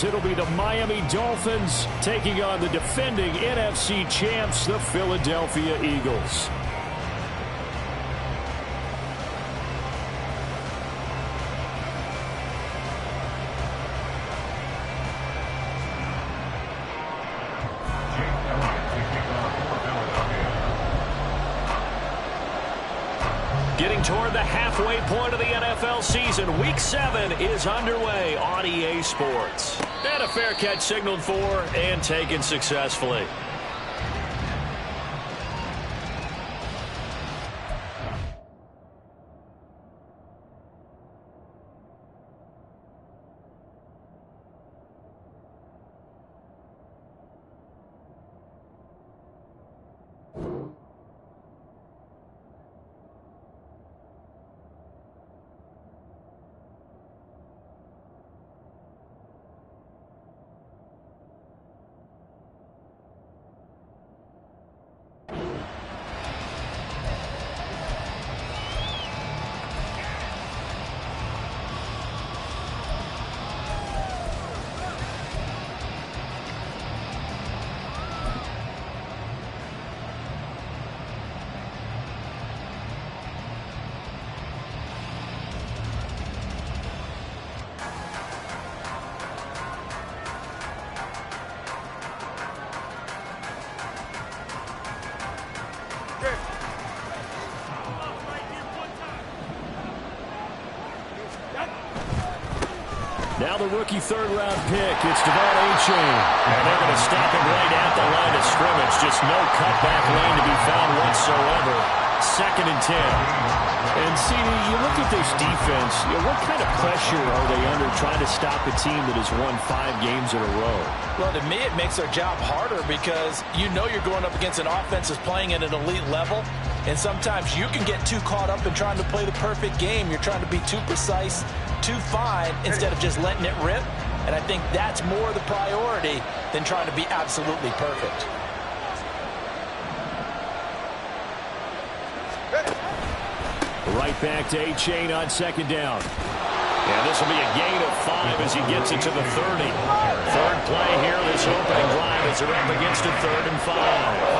It'll be the Miami Dolphins taking on the defending NFC champs, the Philadelphia Eagles. Getting toward the halfway point of the NFL season, Week 7 is underway on EA Sports. And a fair catch signaled for and taken successfully. Now the rookie third-round pick, it's Devon Achane. And they're going to stop him right at the line of scrimmage. Just no cutback lane to be found whatsoever. 2nd and 10. And, CD, you look at this defense, what kind of pressure are they under trying to stop a team that has won 5 games in a row? Well, to me, it makes their job harder because you know you're going up against an offense that's playing at an elite level. And sometimes you can get too caught up in trying to play the perfect game. You're trying to be too precise, too fine, instead of just letting it rip. And I think that's more the priority than trying to be absolutely perfect. Right back to Achane on 2nd down. And this will be a gain of 5 as he gets it to the 30. Third play here, this opening drive as they're up against a 3rd and 5.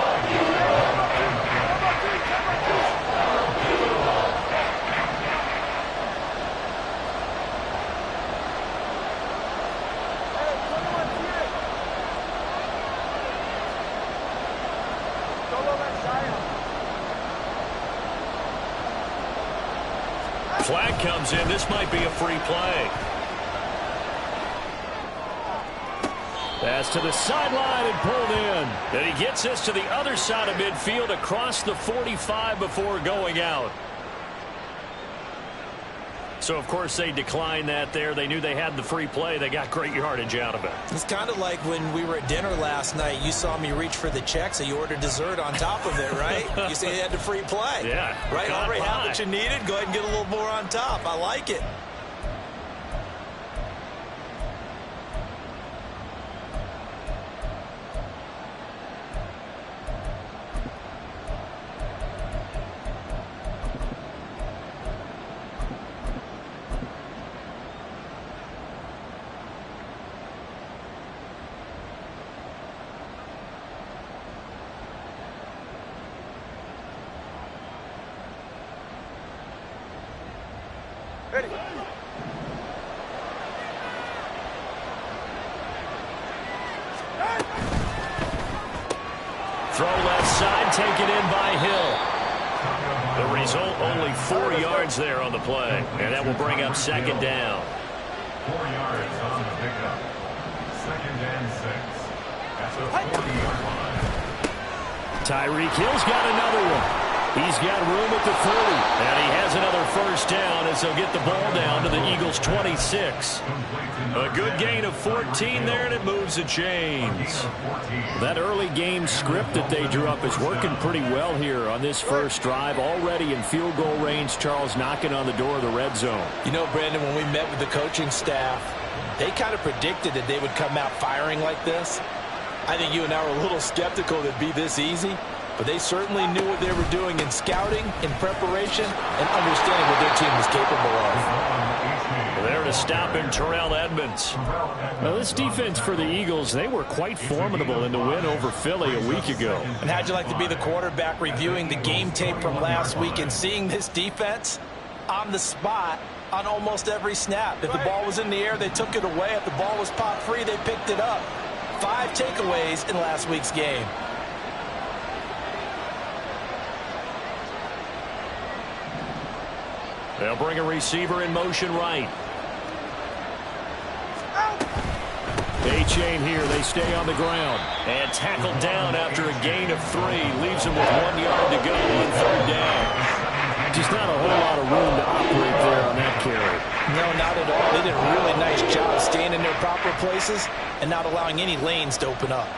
Flag comes in. This might be a free play. Pass to the sideline and pulled in. And he gets this to the other side of midfield across the 45 before going out. So, of course, they declined that there. They knew they had the free play. They got great yardage out of it. It's kind of like when we were at dinner last night. You saw me reach for the check, so you ordered dessert on top of it, right? You said you had the free play. Yeah. Right? Already have what you needed. Go ahead and get a little more on top. I like it. Throw left side, taken in by Hill. The result, only 4 yards there on the play. And that will bring up 2nd down. 4 yards on the pickup. 2nd and 6. At the 40-yard line. Tyreek Hill's got another one. He's got room at the 30. And he has another first down as they'll get the ball down to the Eagles' 26. A good gain of 14 there, and it moves the chains. That early game script that they drew up is working pretty well here on this first drive. Already in field goal range, Charles knocking on the door of the red zone. You know, Brandon, when we met with the coaching staff, they kind of predicted that they would come out firing like this. I think you and I were a little skeptical that it'd be this easy. But they certainly knew what they were doing in scouting, in preparation, and understanding what their team was capable of. There to stop him, Terrell Edmonds. Now, this defense for the Eagles, they were quite formidable in the win over Philly a week ago. And how'd you like to be the quarterback reviewing the game tape from last week and seeing this defense on the spot on almost every snap? If the ball was in the air, they took it away. If the ball was popped free, they picked it up. 5 takeaways in last week's game. They'll bring a receiver in motion right. A-chain here. They stay on the ground. And tackled down after a gain of 3. Leaves him with 1 yard to go on 3rd down. Just not a whole lot of room to operate there on that carry. No, not at all. They did a really nice job staying in their proper places and not allowing any lanes to open up.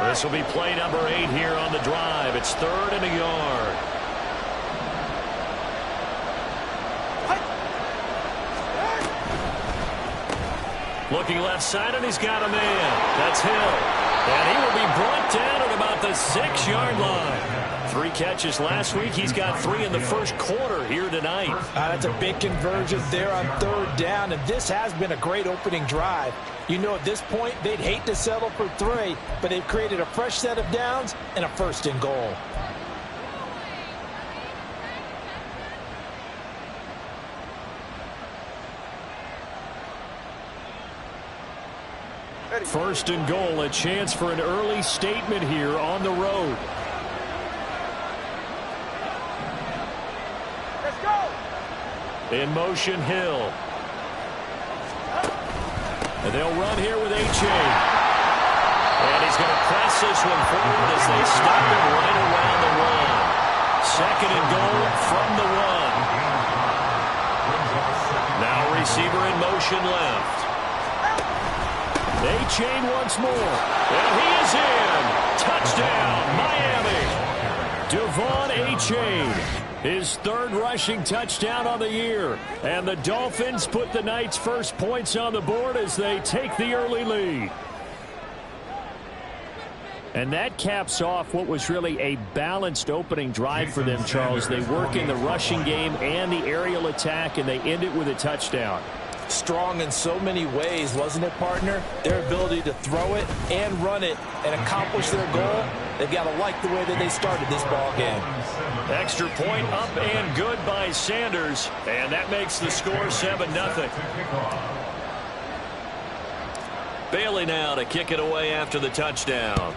This will be play number 8 here on the drive. It's 3rd and a yard. Looking left side, and he's got a man. That's Hill. And he will be brought down at about the 6-yard line. 3 catches last week. He's got 3 in the first quarter here tonight. That's a big conversion there on 3rd down, and this has been a great opening drive. You know, at this point, they'd hate to settle for 3, but they've created a fresh set of downs and a 1st and goal. First and goal, a chance for an early statement here on the road. Let's go! In motion, Hill. And they'll run here with A-chain. And he's going to press this one forward as they stop him right around the 1. 2nd and goal from the 1. Now receiver in motion left. A-chain once more. And he is in. Touchdown, Miami. Devon A-chain, his 3rd rushing touchdown on the year. And the Dolphins put the Knights' first points on the board as they take the early lead. And that caps off what was really a balanced opening drive for them, Charles. They work in the rushing game and the aerial attack, and they end it with a touchdown. Strong in so many ways, wasn't it, partner? Their ability to throw it and run it and accomplish their goal, they've got to like the way that they started this ball game. Extra point up and good by Sanders, and that makes the score 7-0. Bailey now to kick it away after the touchdown.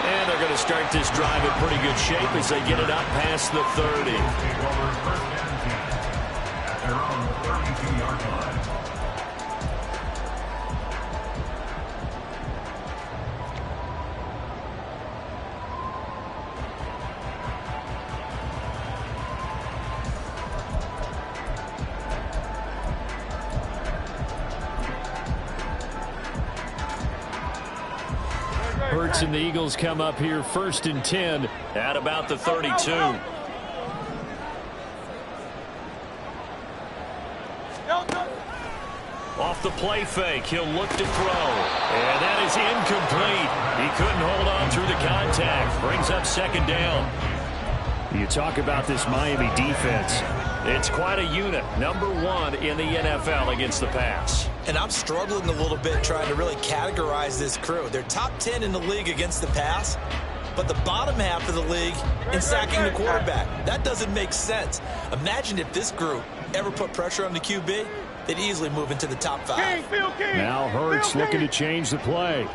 And they're going to start this drive in pretty good shape as they get it up past the 30. At their own 32-yard line. Hurts and the Eagles come up here 1st and 10 at about the 32. Off the play fake, he'll look to throw. And that is incomplete. He couldn't hold on through the contact. Brings up 2nd down. You talk about this Miami defense. It's quite a unit. Number 1 in the NFL against the pass. And I'm struggling a little bit trying to really categorize this crew. They're top 10 in the league against the pass, but the bottom half of the league in sacking the quarterback. That doesn't make sense. Imagine if this group ever put pressure on the QB, they'd easily move into the top 5. Now Hurts looking to change the play.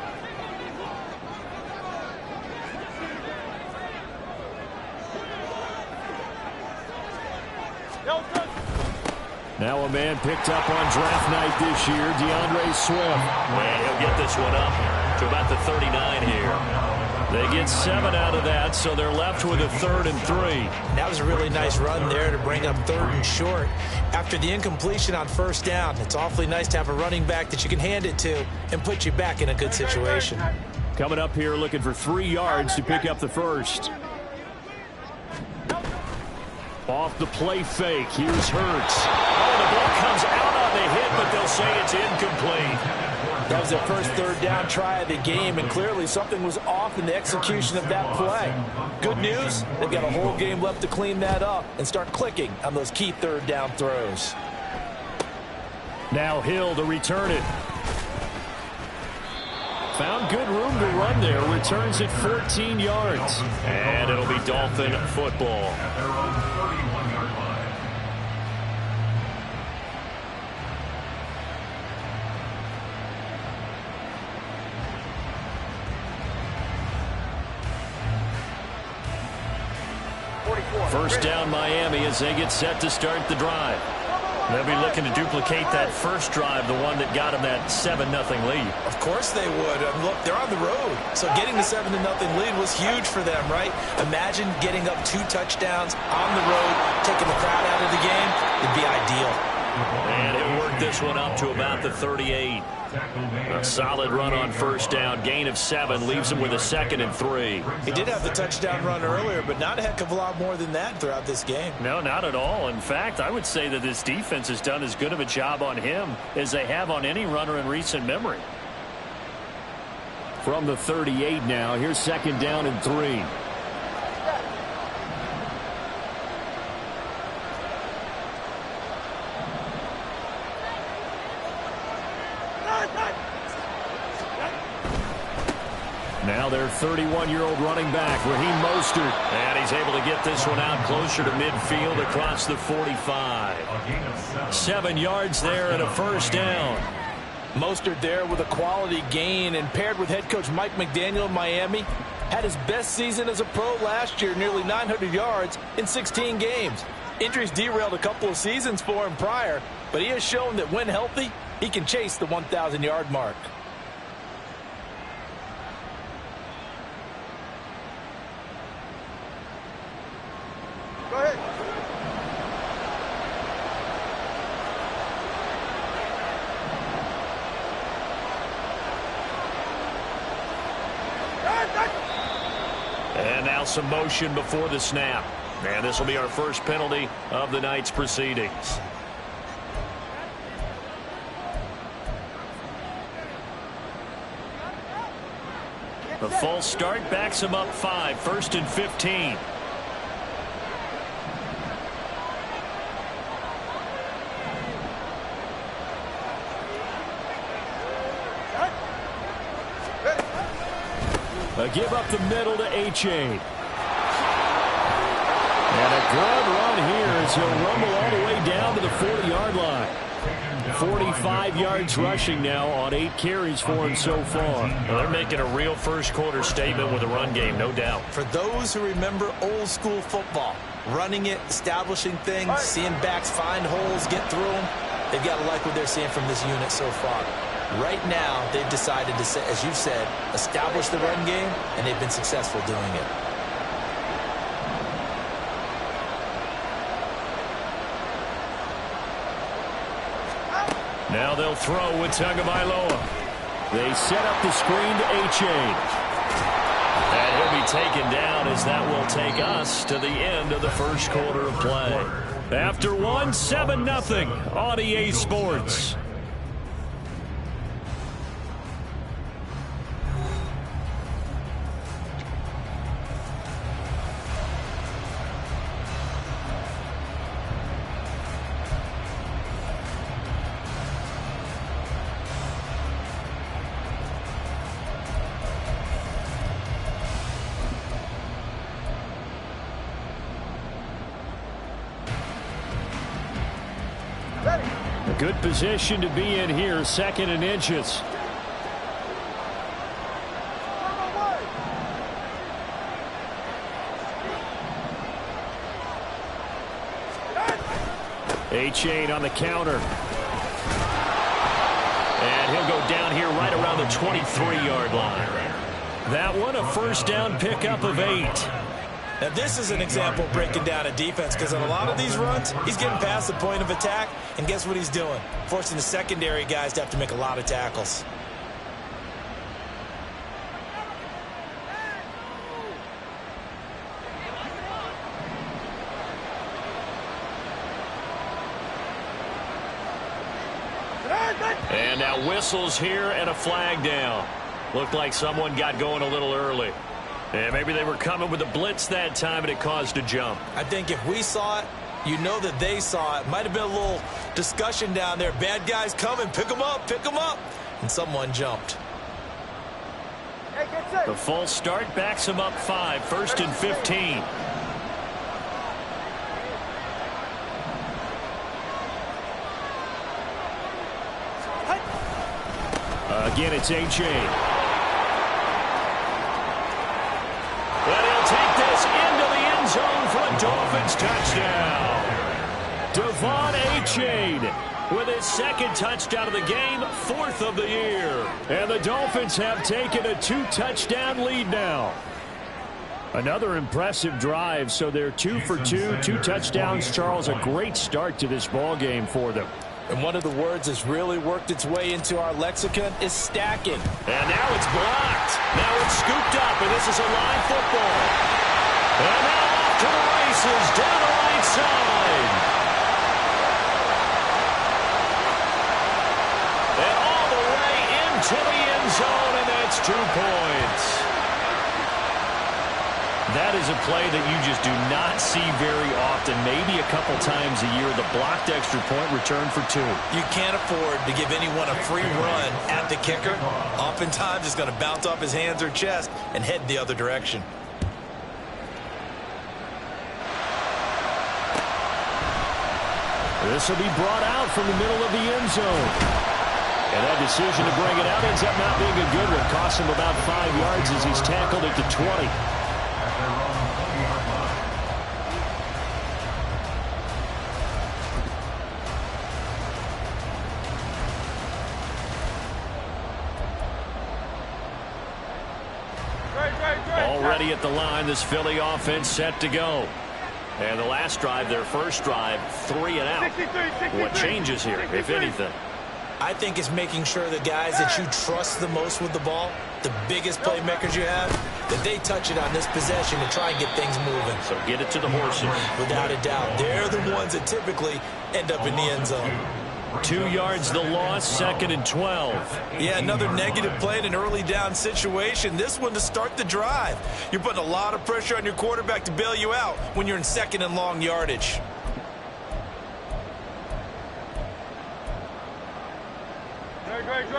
Now a man picked up on draft night this year, DeAndre Swift. And he'll get this one up to about the 39 here. They get 7 out of that, so they're left with a 3rd and 3. That was a really nice run there to bring up 3rd and short. After the incompletion on 1st down, it's awfully nice to have a running back that you can hand it to and put you back in a good situation. Coming up here looking for 3 yards to pick up the first. Off the play fake, here's Hurts. Oh, the ball comes out on the hit, but they'll say it's incomplete. That was their first third down try of the game, and clearly something was off in the execution of that play. Good news, they've got a whole game left to clean that up and start clicking on those key third down throws. Now Hill to return it. Found good room to run there. Returns it 14 yards. And it'll be Dolphin football. At their own 31-yard line. First down Miami as they get set to start the drive. They'll be looking to duplicate that first drive, the one that got them that 7-0 lead. Of course they would. Look, they're on the road. So getting the 7-0 lead was huge for them, right? Imagine getting up 2 touchdowns on the road, taking the crowd out of the game. It'd be ideal. And it worked this one up to about the 38. A solid run on first down. Gain of 7 leaves him with a 2nd and 3. He did have the touchdown run earlier, but not a heck of a lot more than that throughout this game. No, not at all. In fact, I would say that this defense has done as good of a job on him as they have on any runner in recent memory. From the 38 now, here's 2nd down and 3. Now their 31-year-old running back, Raheem Mostert. And he's able to get this one out closer to midfield across the 45. 7 yards there and a first down. Mostert there with a quality gain, and paired with head coach Mike McDaniel in Miami, had his best season as a pro last year, nearly 900 yards in 16 games. Injuries derailed a couple of seasons for him prior, but he has shown that when healthy, he can chase the 1,000-yard mark. Go ahead. And now some motion before the snap. And this will be our first penalty of the night's proceedings. The false start backs him up 5. 1st and 15. A give up the middle to A-Chain. And a good run here as he'll rumble all the way down to the 40-yard line. 45 yards rushing now on 8 carries for him so far. Well, they're making a real first-quarter statement with a run game, no doubt. For those who remember old-school football, running it, establishing things, seeing backs find holes, get through them, they've got to like what they're seeing from this unit so far. Right now, they've decided to, as you've said, establish the run game, and they've been successful doing it. Now they'll throw with Tagovailoa. They set up the screen to A-Chain. And he'll be taken down as that will take us to the end of the first quarter of play. After one, 7-0 on EA Sports. A good position to be in here, 2nd and inches. A-Chain on the counter. And he'll go down here right around the 23-yard line. That one, a first down pickup of 8. Now, this is an example of breaking down a defense, because on a lot of these runs, he's getting past the point of attack, and guess what he's doing? Forcing the secondary guys to have to make a lot of tackles. And now whistles here and a flag down. Looked like someone got going a little early. And maybe they were coming with a blitz that time and it caused a jump. I think if we saw it, you know that they saw it. Might have been a little discussion down there. Bad guys coming. Pick them up. Pick them up. And someone jumped. The false start backs him up 5. 1st and 15. Again, it's A-Chain. But he'll take this into the end zone for a Dolphins touchdown. Devon A-Chain with his 2nd touchdown of the game, 4th of the year. And the Dolphins have taken a 2-touchdown lead now. Another impressive drive, so they're 2 for 2, 2 touchdowns. Charles, a great start to this ball game for them. And one of the words that's really worked its way into our lexicon is stacking. And now it's blocked. Now it's scooped up, and this is a live football. And now off to the races down the right side. And all the way into the end zone, and that's 2 points. That is a play that you just do not see very often. Maybe a couple times a year, the blocked extra point return for 2. You can't afford to give anyone a free run at the kicker. Oftentimes, it's going to bounce off his hands or chest and head the other direction. This will be brought out from the middle of the end zone. And that decision to bring it out ends up not being a good one. Costs him about 5 yards as he's tackled at the 20. Already at the line, this Philly offense set to go. And the last drive, their first drive, 3 and out. What changes here, if anything? I think it's making sure the guys that you trust the most with the ball, the biggest playmakers you have, that they touch it on this possession to try and get things moving. So get it to the horses. Without a doubt, they're the ones that typically end up in the end zone. 2 yards the loss, 2nd and 12. Yeah, another negative play in an early down situation. This one to start the drive. You're putting a lot of pressure on your quarterback to bail you out when you're in 2nd and long yardage.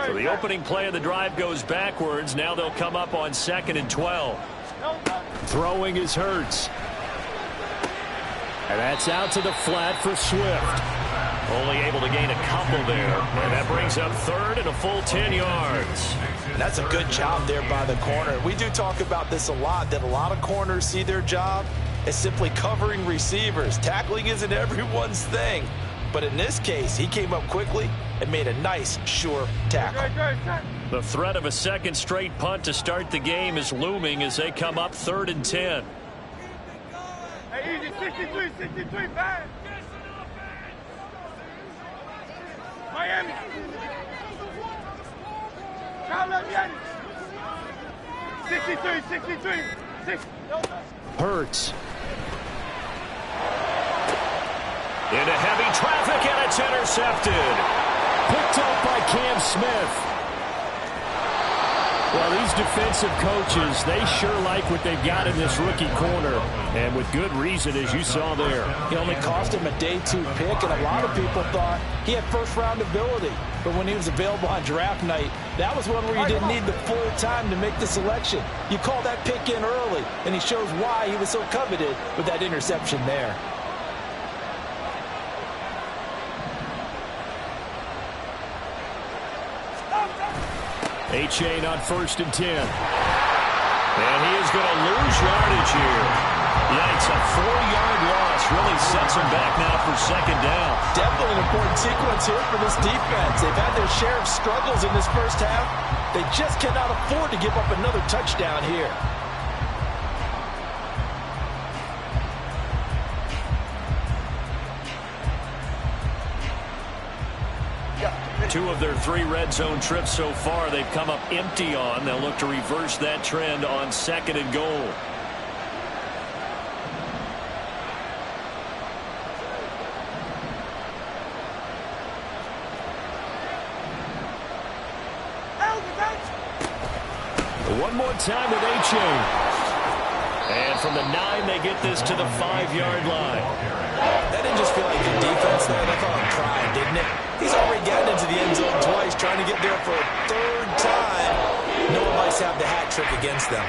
So the opening play of the drive goes backwards. Now they'll come up on 2nd and 12. Throwing is Hurts. And that's out to the flat for Swift. Only able to gain a couple there. And that brings up 3rd and a full 10 yards. And that's a good job there by the corner. We do talk about this a lot, that a lot of corners see their job as simply covering receivers. Tackling isn't everyone's thing. But in this case, he came up quickly and made a nice, sure tackle. The threat of a 2nd straight punt to start the game is looming as they come up 3rd and 10. Hey, easy, 63, bad. Miami. Charlotte, 63. Hurts. Into heavy traffic, and it's intercepted. Picked up by Cam Smith. Well, these defensive coaches, they sure like what they've got in this rookie corner. And with good reason, as you saw there. He only cost him a day 2 pick, and a lot of people thought he had first-round ability. But when he was available on draft night, that was one where you didn't need the full time to make the selection. You call that pick in early, and he shows why he was so coveted with that interception there. A-Chain on 1st and 10. And he is going to lose yardage here. Yikes, a 4-yard loss really sets him back now for 2nd down. Definitely an important sequence here for this defense. They've had their share of struggles in this first half. They just cannot afford to give up another touchdown here. 2 of their 3 red zone trips so far, they've come up empty on. They'll look to reverse that trend on 2nd and goal. One more time with A-Chain. And from the 9, they get this to the 5-yard line. That didn't just feel like good defense there. That felt like trying, didn't it? He's already gotten into the end zone twice, trying to get there for a 3rd time. No one likes to have the hat trick against them.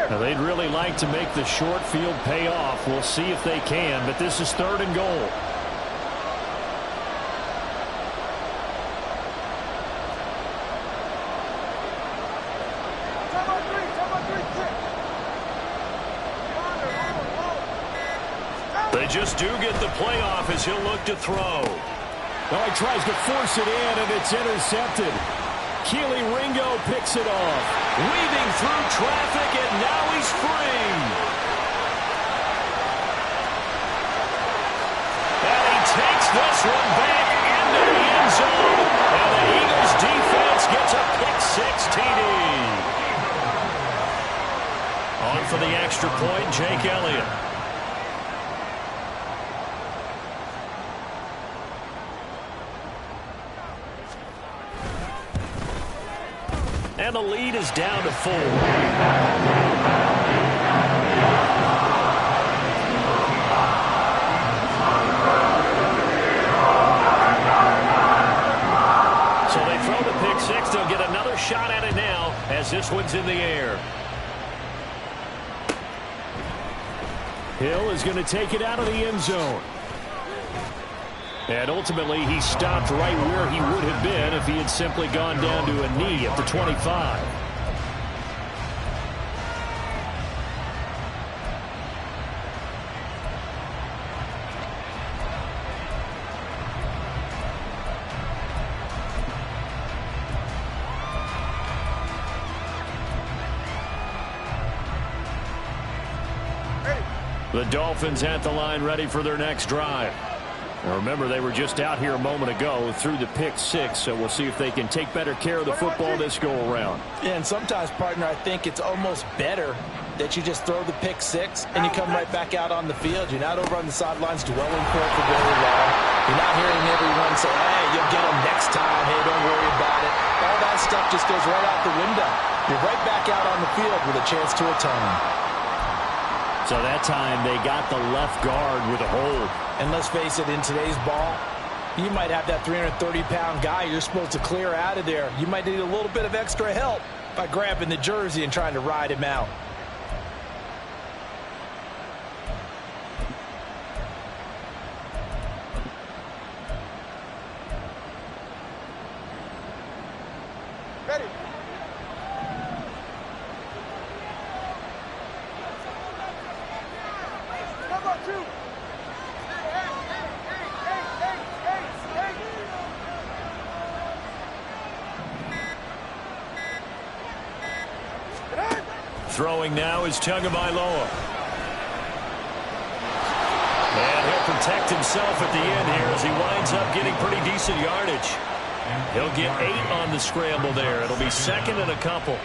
Now, they'd really like to make the short field pay off. We'll see if they can, but this is 3rd and goal. They just do get the playoff as he'll look to throw. Now he tries to force it in, and it's intercepted. Keely Ringo picks it off. Weaving through traffic, and now he's free. And he takes this one back into the end zone. And the Eagles defense gets a pick-6 TD. On for the extra point, Jake Elliott. And the lead is down to 4. So they throw the pick-6. They'll get another shot at it now as this one's in the air. Hill is going to take it out of the end zone. And ultimately, he stopped right where he would have been if he had simply gone down to a knee at the 25. The Dolphins at the line ready for their next drive. Now remember, they were just out here a moment ago through the pick-6, so we'll see if they can take better care of the football this go-around. Yeah, and sometimes, partner, I think it's almost better that you just throw the pick-6 and you come right back out on the field. You're not over on the sidelines dwelling for it for very long. You're not hearing everyone say, hey, you'll get them next time. Hey, don't worry about it. All that stuff just goes right out the window. You're right back out on the field with a chance to atone. So that time they got the left guard with a hold. And let's face it, in today's ball, you might have that 330-pound guy you're supposed to clear out of there. You might need a little bit of extra help by grabbing the jersey and trying to ride him out. Ready. Throwing now is Tagovailoa. And he'll protect himself at the end here as he winds up getting pretty decent yardage. He'll get 8 on the scramble there. It'll be 2nd and a couple.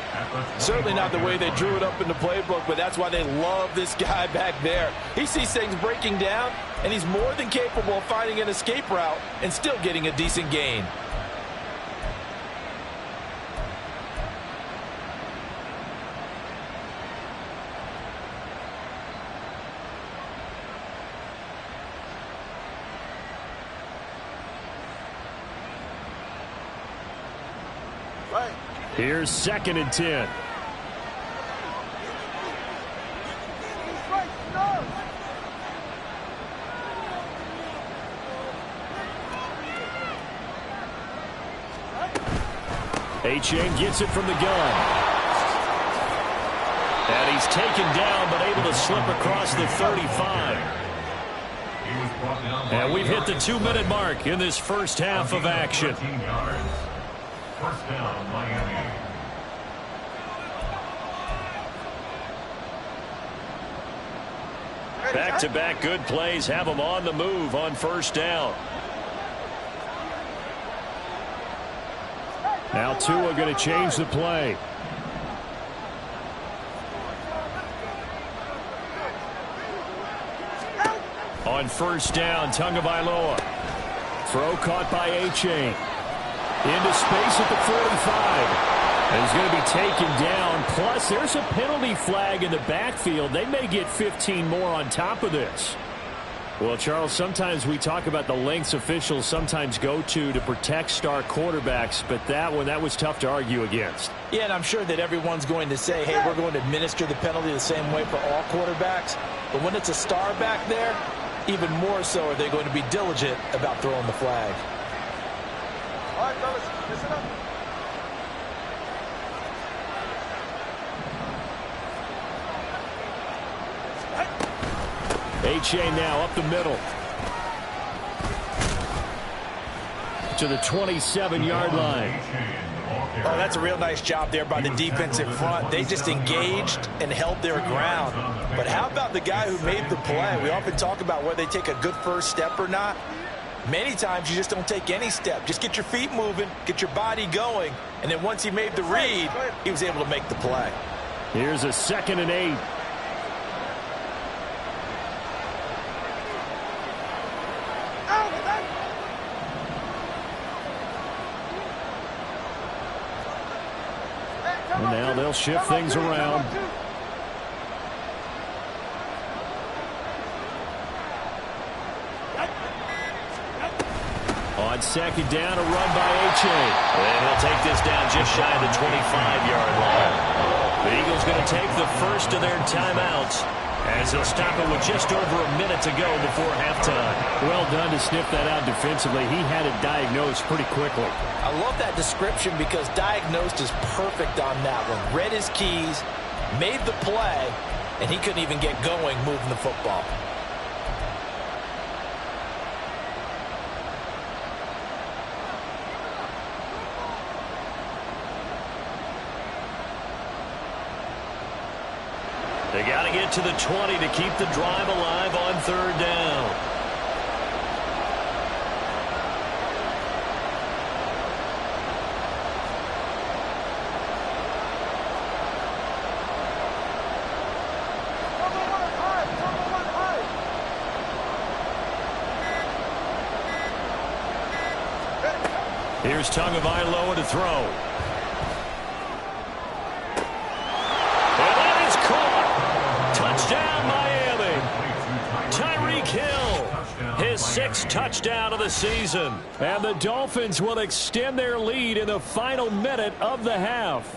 Certainly not the way they drew it up in the playbook, but that's why they love this guy back there. He sees things breaking down, and he's more than capable of finding an escape route and still getting a decent gain. Here's 2nd and 10. A-Chain gets it from the gun. And he's taken down, but able to slip across the 35. And we've hit the 2-minute mark in this first half of action. First down, Miami. Back-to-back good plays have them on the move on first down. Now Tua going to change the play. On first down, Tagovailoa. Throw caught by A-Chain. Into space at the 45. And he's going to be taken down. Plus, there's a penalty flag in the backfield. They may get 15 more on top of this. Well, Charles, sometimes we talk about the lengths officials sometimes go to protect star quarterbacks, but that was tough to argue against. Yeah, and I'm sure that everyone's going to say, hey, we're going to administer the penalty the same way for all quarterbacks. But when it's a star back there, even more so are they going to be diligent about throwing the flag. All right, fellas, listen up. A-Chain now up the middle. To the 27-yard line. Oh, that's a real nice job there by the defensive front. They just engaged and held their ground. But how about the guy who made the play? We often talk about whether they take a good first step or not. Many times you just don't take any step. Just get your feet moving, get your body going, and then once he made the read, he was able to make the play. Here's a 2nd and 8. And now they'll shift things around. On 2nd down, a run by A-Chain. And he'll take this down just shy of the 25-yard line. The Eagles going to take the first of their timeouts as they'll stop it with just over a minute to go before halftime. Well done to sniff that out defensively. He had it diagnosed pretty quickly. I love that description because diagnosed is perfect on that one. Read his keys, made the play, and he couldn't even get going moving the football. They got to get to the 20 to keep the drive alive on 3rd down. Here's Tagovailoa to throw. Touchdown, Miami. Tyreek Hill, his 6th touchdown of the season. And the Dolphins will extend their lead in the final minute of the half.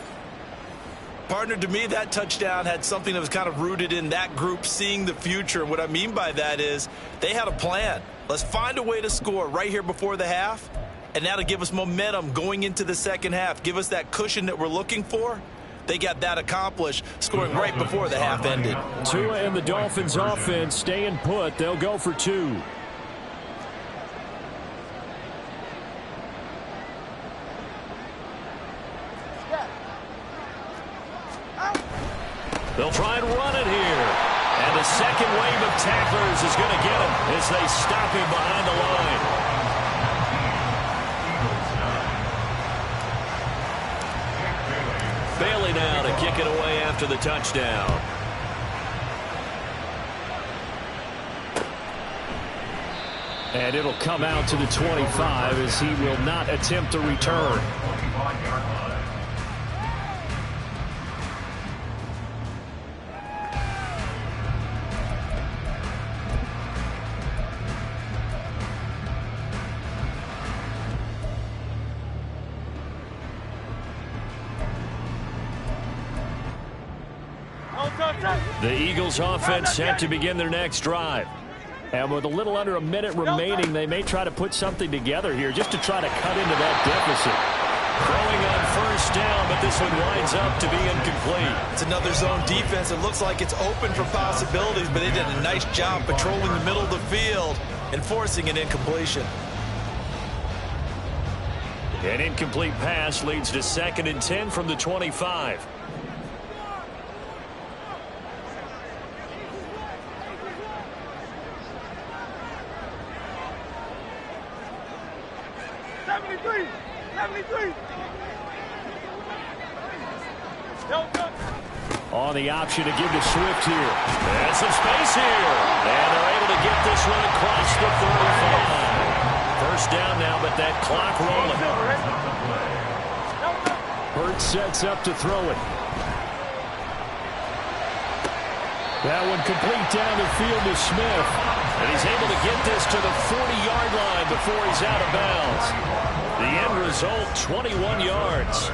Partner, to me, that touchdown had something that was kind of rooted in that group seeing the future. And what I mean by that is they had a plan. Let's find a way to score right here before the half. And that'll give us momentum going into the second half. Give us that cushion that we're looking for. They got that accomplished, scoring right before the half ended. Tua and the Dolphins offense staying put. They'll go for 2. They'll try and run it here. And the second wave of tacklers is going to get him as they stop him behind the line. Bailey now to kick it away after the touchdown. And it'll come out to the 25 as he will not attempt to return. The Eagles offense set to begin their next drive. And with a little under a minute remaining, they may try to put something together here just to try to cut into that deficit. Throwing on first down, but this one winds up to be incomplete. It's another zone defense. It looks like it's open for possibilities, but they did a nice job patrolling the middle of the field and forcing an incompletion. An incomplete pass leads to 2nd and 10 from the 25. 73. 73. On the option to give to Swift here. And some space here. And they're able to get this one across the 45. First down now, but that clock rolling. Hurts sets up to throw it. That one complete down the field to Smith. And he's able to get this to the 40-yard line before he's out of bounds. The end result, 21 yards.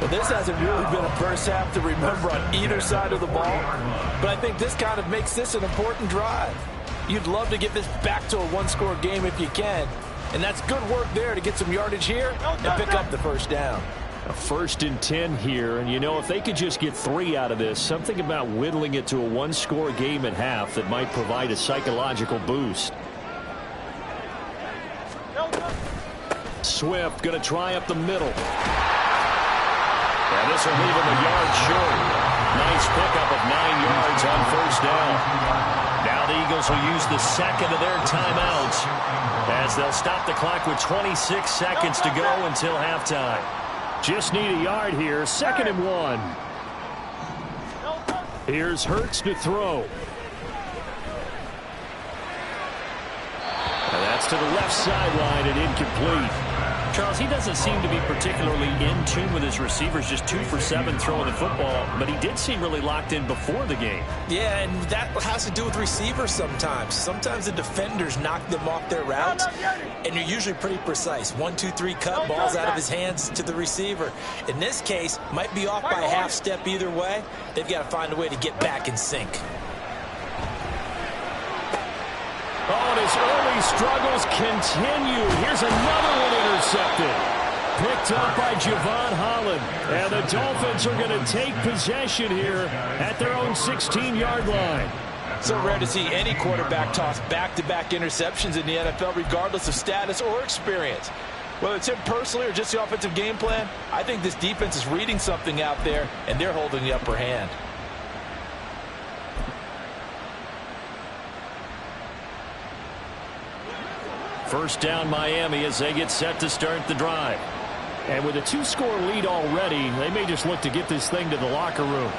Well, this hasn't really been a first half to remember on either side of the ball, but I think this kind of makes this an important drive. You'd love to get this back to a one-score game if you can, and that's good work there to get some yardage here and pick up the first down. A 1st and 10 here, and you know, if they could just get 3 out of this, something about whittling it to a one-score game at half that might provide a psychological boost. Swift going to try up the middle. And this will leave him a yard short. Nice pickup of 9 yards on first down. Now the Eagles will use the second of their timeouts as they'll stop the clock with 26 seconds to go until halftime. Just need a yard here. 2nd and 1. Here's Hurts to throw. And that's to the left sideline and incomplete. Charles, he doesn't seem to be particularly in tune with his receivers, just 2 for 7 throwing the football, but he did seem really locked in before the game. Yeah, and that has to do with receivers sometimes. Sometimes the defenders knock them off their routes, and you're usually pretty precise. 1, 2, 3 cut, balls out of his hands to the receiver. In this case, might be off by a half step either way. They've got to find a way to get back in sync. Oh, and his early struggles continue. Here's another one intercepted. Picked up by Javon Holland. And the Dolphins are going to take possession here at their own 16-yard line. So rare to see any quarterback toss back-to-back interceptions in the NFL, regardless of status or experience. Whether it's him personally or just the offensive game plan, I think this defense is reading something out there, and they're holding the upper hand. First down Miami as they get set to start the drive. And with a 2-score lead already, they may just look to get this thing to the locker room.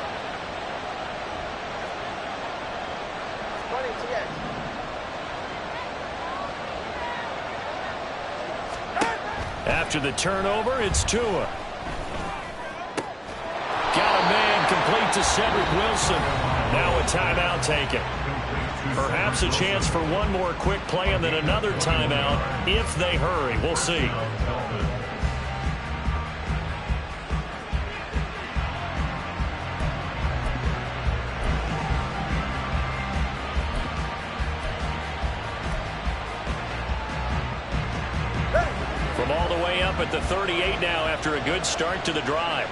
After the turnover, it's Tua. Got a man complete to Cedric Wilson. Now a timeout taken. Perhaps a chance for one more quick play and then another timeout if they hurry. We'll see. From all the way up at the 38 now after a good start to the drive.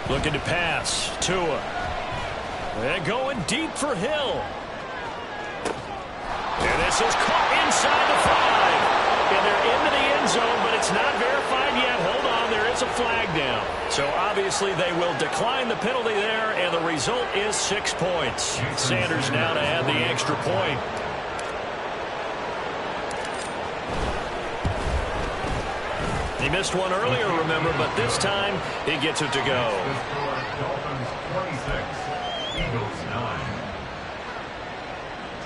Looking to pass. Tua. They're going deep for Hill. And this is caught inside the 5. And they're into the end zone, but it's not verified yet. Hold on, there is a flag down. So obviously they will decline the penalty there, and the result is 6 points. Sanders now to add the extra point. He missed one earlier, remember, but this time he gets it to go. Dolphins 26, Eagles 9.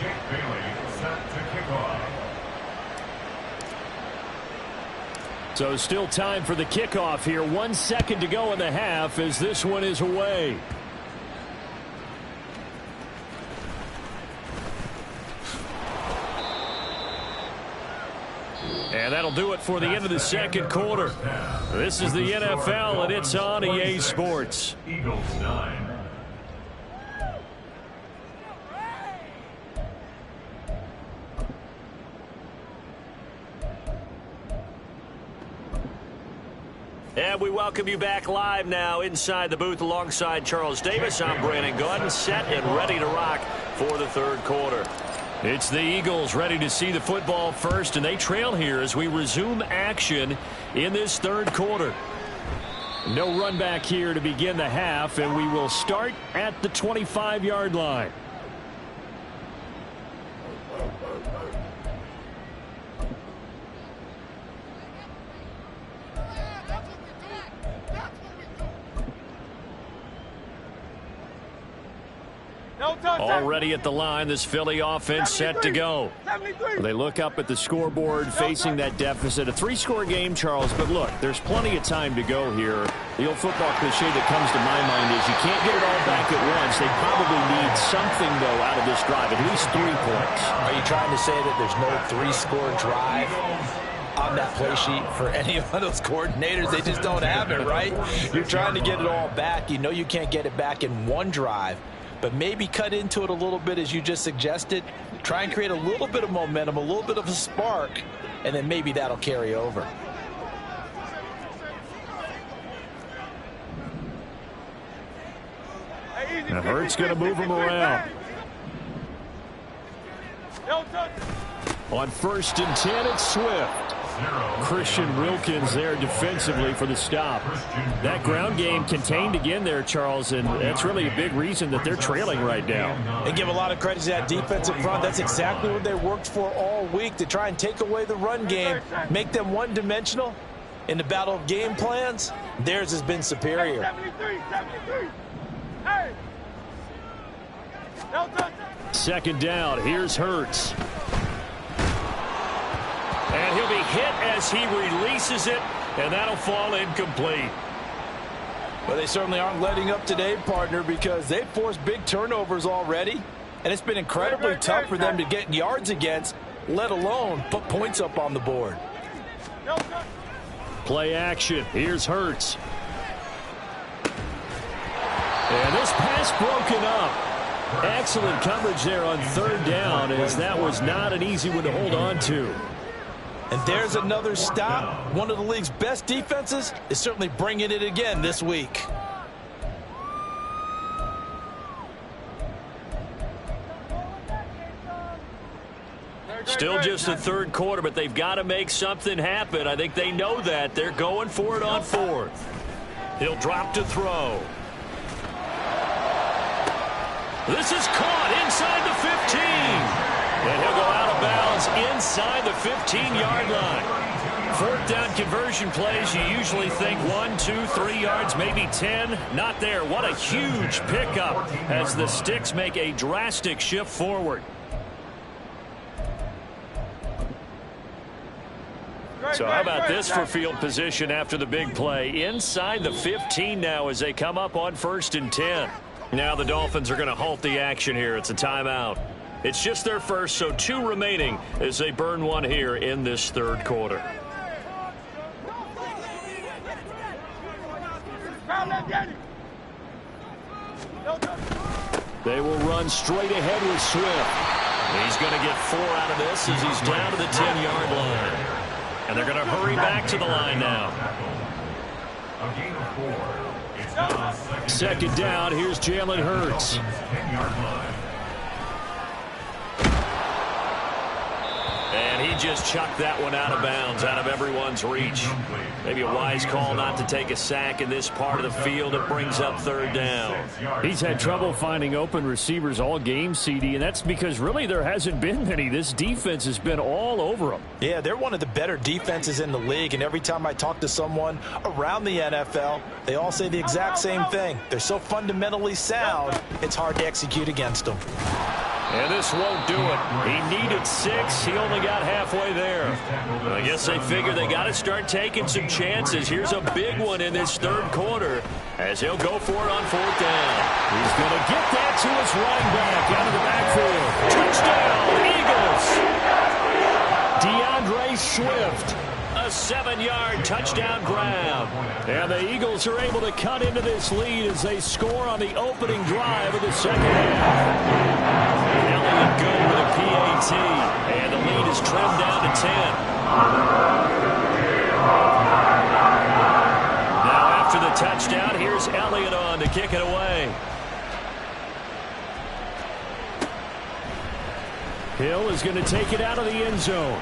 Jake Bailey set to kick off. So still time for the kickoff here. 1 second to go in the half as this one is away. And that'll do it for the end of the second quarter. This is the NFL, and it's on EA Sports. Eagles 9. And we welcome you back live now inside the booth alongside Charles Davis. I'm Brandon Gordon, set and ready to rock for the third quarter. It's the Eagles ready to see the football first, and they trail here as we resume action in this third quarter. No run back here to begin the half, and we will start at the 25-yard line. Already at the line, this Philly offense set to go. They look up at the scoreboard, facing that deficit. A 3-score game, Charles, but look, there's plenty of time to go here. The old football cliche that comes to my mind is you can't get it all back at once. They probably need something, though, out of this drive, at least 3 points. Are you trying to say that there's no 3-score drive on that play sheet for any of those coordinators? They just don't have it, right? You're trying to get it all back. You know you can't get it back in one drive, but maybe cut into it a little bit as you just suggested. Try and create a little bit of momentum, a little bit of a spark, and then maybe that'll carry over. Now Hurts going to move him around. On 1st and 10, it's Swift. Christian Wilkins there defensively for the stop. That ground game contained again there, Charles, and that's really a big reason that they're trailing right now. They give a lot of credit to that defensive front. That's exactly what they worked for all week, to try and take away the run game, make them one-dimensional. In the battle of game plans, theirs has been superior. 2nd down, here's Hurts. And he'll be hit as he releases it, and that'll fall incomplete. Well, they certainly aren't letting up today, partner, because they've forced big turnovers already, and it's been incredibly tough for them to get yards against, let alone put points up on the board. Play action. Here's Hurts. And this pass broken up. Excellent coverage there on 3rd down, as that was not an easy one to hold on to. And there's another stop. One of the league's best defenses is certainly bringing it again this week. Still just the 3rd quarter, but they've got to make something happen. I think they know that. They're going for it on 4th. He'll drop to throw. This is caught inside the 15. And he'll go out of bounds inside the 15-yard line. 4th down conversion plays, you usually think 1, 2, 3 yards, maybe 10. Not there. What a huge pickup as the Sticks make a drastic shift forward. So how about this for field position after the big play? Inside the 15 now as they come up on 1st and 10. Now the Dolphins are going to halt the action here. It's a timeout. It's just their first, so 2 remaining as they burn one here in this 3rd quarter. They will run straight ahead with Swift. He's going to get 4 out of this as he's down to the 10-yard line. And they're going to hurry back to the line now. 2nd down, here's Jalen Hurts. And he just chucked that one out of bounds, out of everyone's reach. Maybe a wise call not to take a sack in this part of the field. It brings up 3rd down. He's had trouble finding open receivers all game, CD, and that's because really there hasn't been many. This defense has been all over them. Yeah, they're one of the better defenses in the league, and every time I talk to someone around the NFL, they all say the exact same thing. They're so fundamentally sound, it's hard to execute against them. And this won't do it. He needed 6. He only got halfway there. I guess they figure they got to start taking some chances. Here's a big one in this 3rd quarter as he'll go for it on 4th down. He's going to get that to his running back out of the backfield. Touchdown, Eagles. DeAndre Swift. A 7-yard touchdown grab. And the Eagles are able to cut into this lead as they score on the opening drive of the 2nd half. Elliott good with a PAT. And the lead is trimmed down to 10. Now after the touchdown, here's Elliott on to kick it away. Hill is going to take it out of the end zone.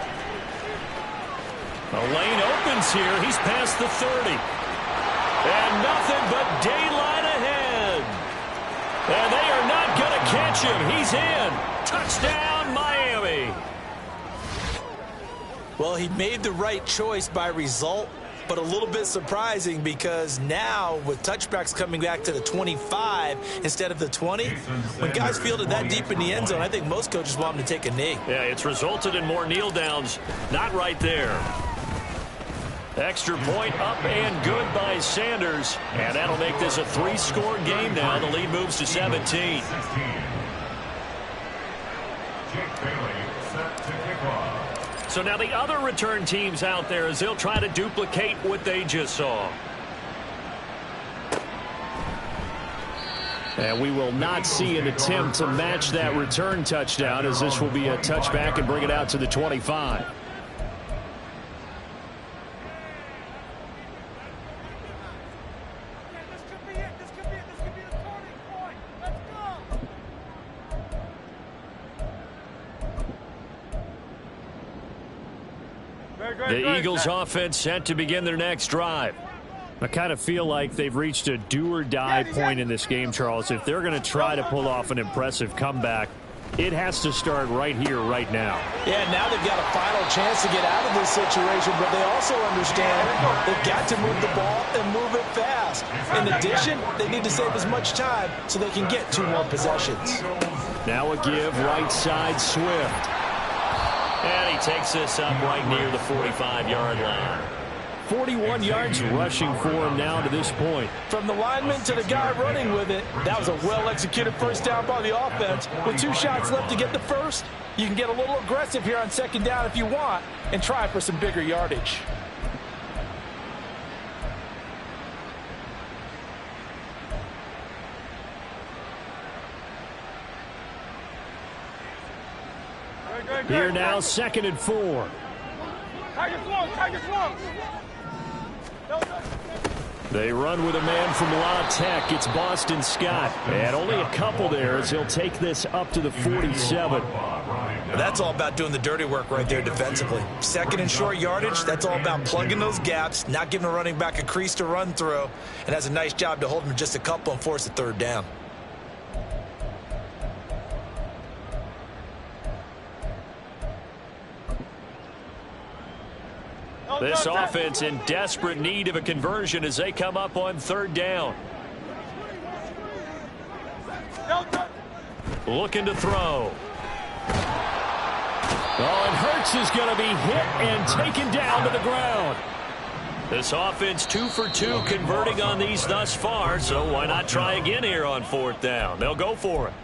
The lane opens here. He's past the 30. And nothing but daylight ahead. And they are not going to catch him. He's in. Touchdown, Miami. Well, he made the right choice by result, but a little bit surprising because now with touchbacks coming back to the 25 instead of the 20, when guys fielded that deep in the end zone, I think most coaches want them to take a knee. Yeah, it's resulted in more kneel downs. Not right there. Extra point up and good by Sanders. And that'll make this a 3-score game now. The lead moves to 17. So now the other return teams out there as they'll try to duplicate what they just saw. And we will not see an attempt to match that return touchdown, as this will be a touchback and bring it out to the 25. The Eagles offense set to begin their next drive. I kind of feel like they've reached a do-or-die point in this game, Charles. If they're going to try to pull off an impressive comeback, it has to start right here, right now. Yeah, now they've got a final chance to get out of this situation, but they also understand they've got to move the ball and move it fast. In addition, they need to save as much time so they can get 2 more possessions. Now a give, right side, Swift. And he takes this up right near the 45-yard line. 41 yards rushing for him now to this point. From the lineman to the guy running with it, that was a well-executed first down by the offense. With 2 shots left to get the first, you can get a little aggressive here on second down if you want and try for some bigger yardage. Here now, 2nd and 4. They run with a man from La Tech. It's Boston Scott. And only a couple there as he'll take this up to the 47. That's all about doing the dirty work right there defensively. 2nd and short yardage, that's all about plugging those gaps, not giving a running back a crease to run through, and has a nice job to hold him just a couple and force a 3rd down. This offense in desperate need of a conversion as they come up on 3rd down. Looking to throw. Oh, and Hurts is going to be hit and taken down to the ground. This offense 2 for 2 converting on these thus far, so why not try again here on 4th down? They'll go for it.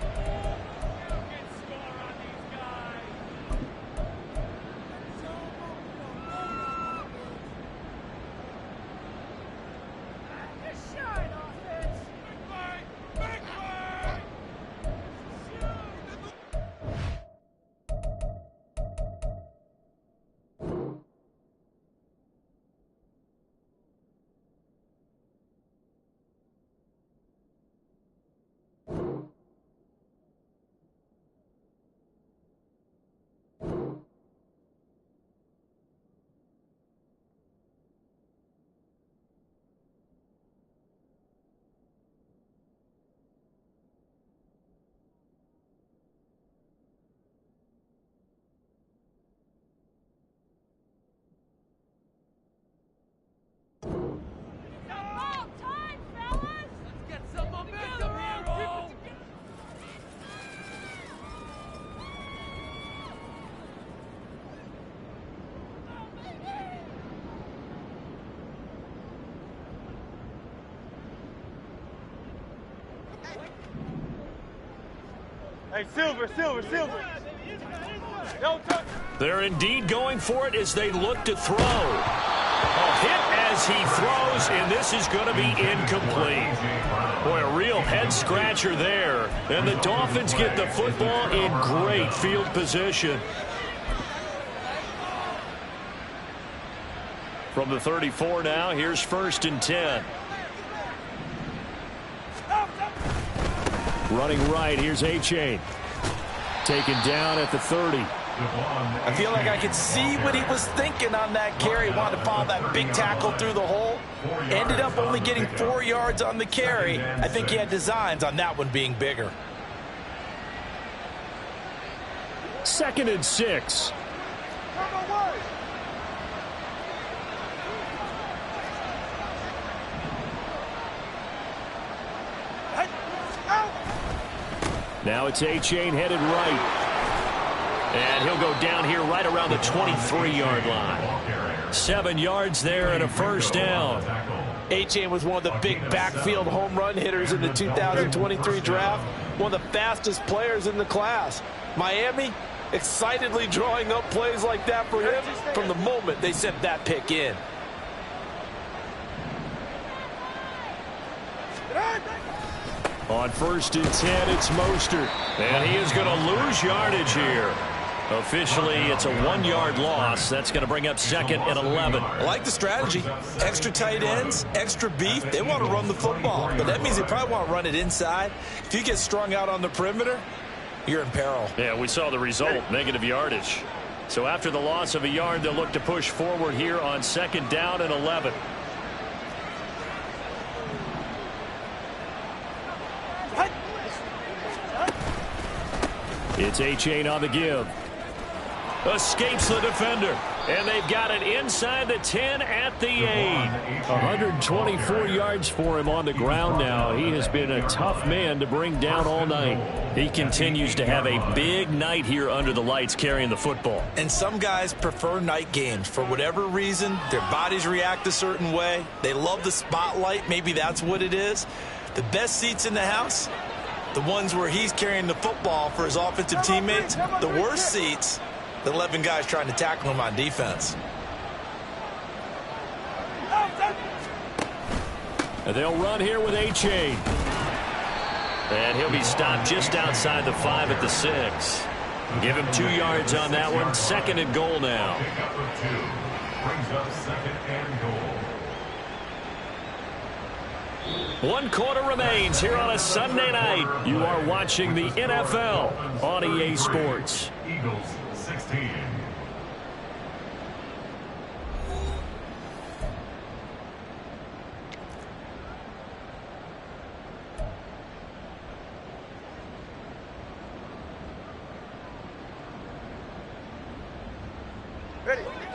Hey, Silver. They're indeed going for it as they look to throw. A hit as he throws, and this is going to be incomplete. Boy, a real head-scratcher there. And the Dolphins get the football in great field position. From the 34 now, here's 1st and 10. Running right, here's A-Chain. Taken down at the 30. I feel like I could see what he was thinking on that carry. Wanted to follow that big tackle through the hole. Ended up only getting 4 yards on the carry. I think he had designs on that one being bigger. 2nd and 6. Now it's A-Chain headed right. And he'll go down here right around the 23-yard line. 7 yards there and a first down. A-Chain was one of the big backfield home run hitters in the 2023 draft. One of the fastest players in the class. Miami excitedly drawing up plays like that for him from the moment they sent that pick in. On 1st and 10, it's Mostert. And he is going to lose yardage here. Officially, it's a 1-yard loss. That's going to bring up 2nd and 11. I like the strategy. Extra tight ends, extra beef. They want to run the football, but that means they probably want to run it inside. If you get strung out on the perimeter, you're in peril. Yeah, we saw the result, negative yardage. So after the loss of a yard, they'll look to push forward here on 2nd down and 11. It's A-Chain on the give. Escapes the defender. And they've got it inside the 10 at the 8. 124 yards for him on the ground now. He has been a tough man to bring down all night. He continues to have a big night here under the lights carrying the football. And some guys prefer night games. For whatever reason, their bodies react a certain way. They love the spotlight. Maybe that's what it is. The best seats in the house, the ones where he's carrying the football for his offensive teammates. The worst seats, the 11 guys trying to tackle him on defense. And they'll run here with A-Chain. And he'll be stopped just outside the 5 at the 6. Give him 2 yards on that one. 2nd and goal now. Pickup of 2 brings up 2nd and goal. 1 quarter remains here on a Sunday night. You are watching the NFL on EA Sports. Eagles 16.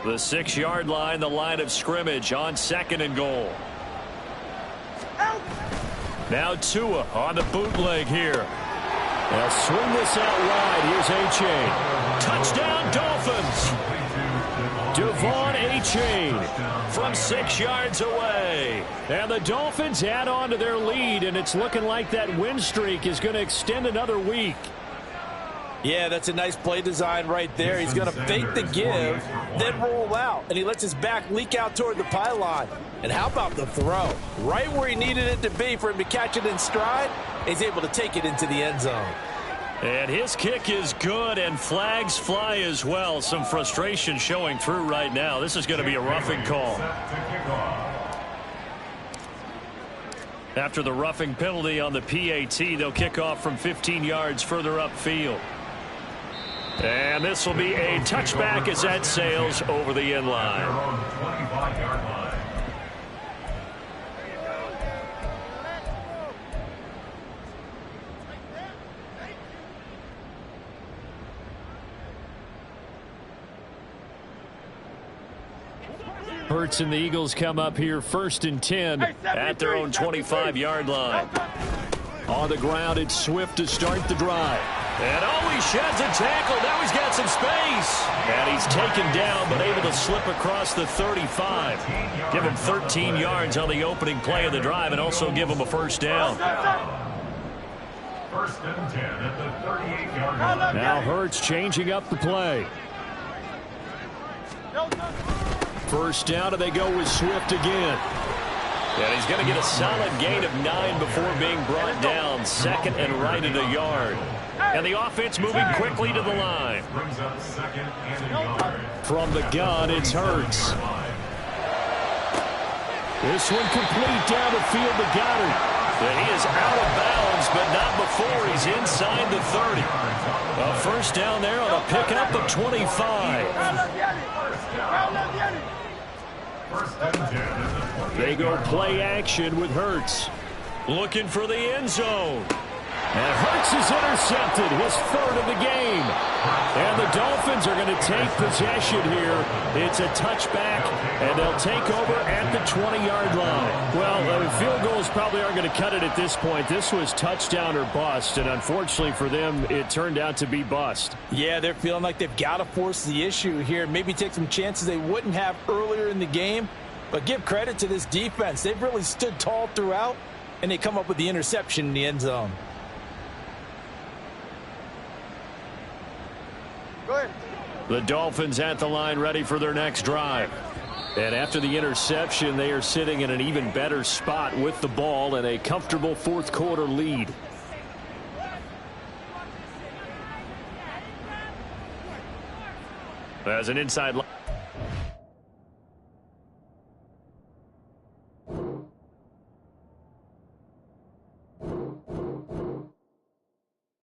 The 6-yard line, the line of scrimmage on 2nd and goal. Now Tua on the bootleg here. They'll swing this out wide. Here's A-Chain. Touchdown, Dolphins. Devon A-Chain From 6 yards away. And the Dolphins add on to their lead, and it's looking like that win streak is going to extend another week. Yeah, that's a nice play design right there. He's going to fake the give, then roll out, and he lets his back leak out toward the pylon. And how about the throw? Right where he needed it to be for him to catch it in stride, he's able to take it into the end zone. And his kick is good, and flags fly as well. Some frustration showing through right now. This is going to be a roughing call. After the roughing penalty on the PAT, they'll kick off from 15 yards further upfield. And this will be a touchback as that sails over the end line. 25-yard line. Hurts and the Eagles come up here 1st and 10 At their own 25-yard line. On the ground, it's Swift to start the drive. And he sheds a tackle. Now he's got some space. And he's taken down, but able to slip across the 35. Give him 13 yards on the opening play of the drive, and also give him a first down. 1st and 10 at the 38-yard line. Now Hurts changing up the play. First down, and they go with Swift again. And he's going to get a solid gain of 9 before being brought down. 2nd and right at a yard. And the offense moving quickly to the line. Brings up 2nd and a yard. From the gun, it's Hurts. This one complete down the field to Goddard. And he is out of bounds, but not before he's inside the 30. A first down there on a pickup of 25. 1st and 10 at the 28-yard They go play action with Hurts. Looking for the end zone. And Hurts is intercepted, his third of the game. And the Dolphins are going to take possession here. It's a touchback, and they'll take over at the 20-yard line. Well, field goals probably aren't going to cut it at this point. This was touchdown or bust, and unfortunately for them, it turned out to be bust. Yeah, they're feeling like they've got to force the issue here. Maybe take some chances they wouldn't have earlier in the game. But give credit to this defense. They've really stood tall throughout, and they come up with the interception in the end zone. Go ahead. The Dolphins at the line ready for their next drive. And after the interception, they are sitting in an even better spot with the ball and a comfortable fourth quarter lead. As an inside line.